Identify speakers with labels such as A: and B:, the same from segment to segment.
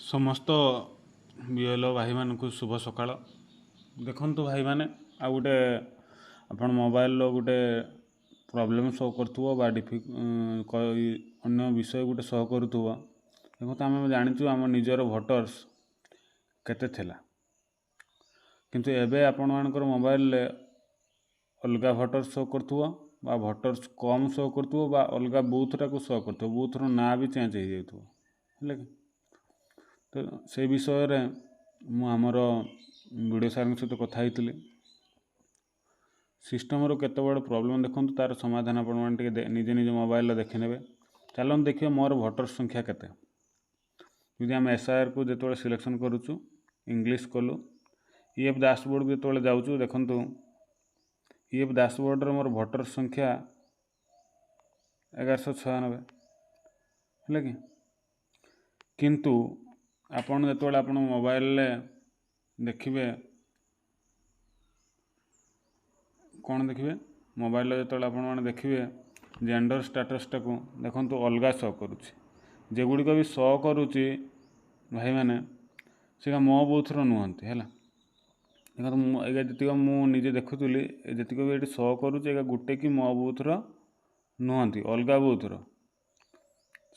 A: समस्त बीएलओ भाई मानक शुभ सकाळ। देखंतु भाई माने आ गोटे आपण मोबाइल गोटे प्रॉब्लम शो करथुव बा अन्य विषय गोटे शो करुथुव। देखो आम जाचु आम निजर भोटर्स केते थिला, किंतु एबे आपण मानकर मोबाइल अलग भोटर्स शो करथुव बा भोटर्स कम शो करथुव बा अलग बूथ टाको शो करथुव, बूथर ना भी चेंज हो जाथुव है कि। तो से विषय रे मु आमर वीडियो सार सहित कथा होइतिली। सिस्टम रो केते बड़ प्रॉब्लम देखंतु तार समाधान आपण माने निजे निजे मोबाइल देखि नेबे। चलन देखिए मोर भोटर संख्या केते। यदि आम एसआईआर को जो सिलेक्शन करूँ इंग्लिश कलु ईएफ डैशबोर्ड जो जाऊँ देखंतु ईएफ डैशबोर्ड मोर भोटर संख्या 1196 है कि। किंतु आपण जो आप मोबाइल देखिए कौन देखिए मोबाइल जो आप देखिए जेंडर स्टेटस टाक देखो अलग शो करुच्ची, जेगुड़िक भी शो करुच्ची भाई मैंने से मो बूथर नुहति है। देखो जी मुझे देखुली जी भी ये शो करुचे गोटे कि मो बूथर नुहति अलग बूथर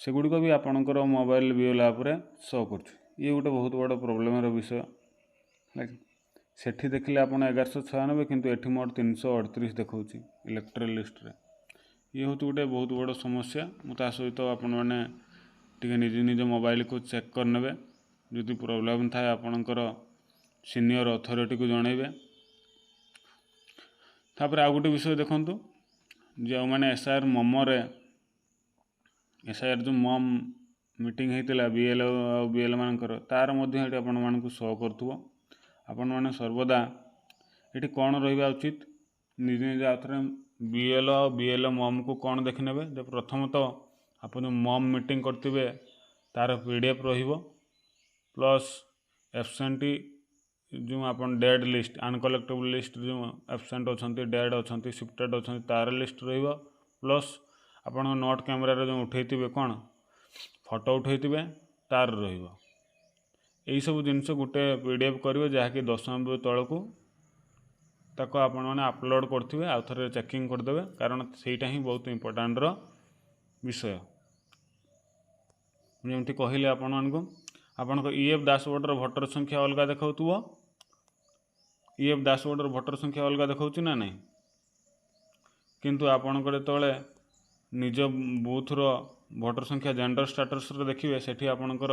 A: सेगुड़िक भी आपणकर मोबाइल बीएल आप्रे शो कर। ये गोटे बहुत बड़ प्रोब्लेम विषय है। सेठी देखिले आप 1196 किंतु एठी मोर 338 देखा इलेक्ट्रल लिस्ट रे। ये हूँ गोटे बहुत बड़ समस्या। मुझे सहित आपण मैंने टे निज निज मोबाइल को चेक करने जदि प्रोब्लेम थाए आपणकर सीनियर अथॉरिटी को जनइबे। तापर आ गोटे विषय देखंतु जो मैंने एसआईआर ममरे एसआईआर जो मम मीटिंग होता बीएलओ और बीएल मानकर तार मध्य ये आपण मानक शो करथुव। आपण माने सर्वदा ये कौन रहा उचित निज निज आउे बीएल बीएल मम को कौन देखि नेबे। जो प्रथम तो आप जो मम मीटिंग करते तार पीडीएफ रहिबो प्लस एब्सेंटी जो आप डेड लिस्ट अनकलेक्टेबल लिस्ट जो एब्सेंट अच्छा डेड अच्छा शिफ्टेड अच्छा तार लिस्ट रहिबो प्लस आपण नोट कैमरा जो उठे कौन फोटो उठे तार रहिबो। यही सब जिनस गोटे पीडीएफ करेंगे जहाँकि 10 MB तौक ताको आपण मैंने अपलोड करेंगे आउ थे चेकिंग करदे कारण सेटा ही बहुत इम्पोर्टाट विषय। जमी कहले आपण ईएफ डैशबोर्ड भोटर संख्या अलग देखा ईएफ डैशबोर्ड भोटर संख्या अलग देखा ना नहीं, किंतु आपणकर जो निज बूथर भोटर संख्या जेंडर स्टेटस देखिए सेठी आपणकर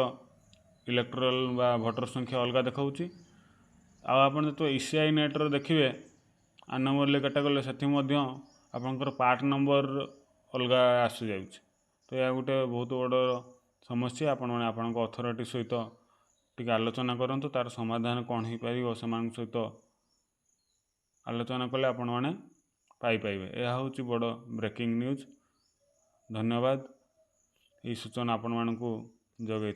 A: इलेक्ट्रल बा भोटर संख्या अलग देखा। आप जो ईसीआई नेट्रे देखिए आनोमली कैटेगोरी से आपंकर पार्ट नंबर अलग आसी जाए। तो यह गोटे बहुत बड़ समस्या। आपण मैंने आपण अथॉरिटी सहित टी आलोचना करूँ तार समाधान कौन हो पार से सहित आलोचना कले आपण मैंने पाइबे। यह हूँ बड़ ब्रेकिंग न्यूज। धन्यवाद ये सूचना आपण मानक जगै।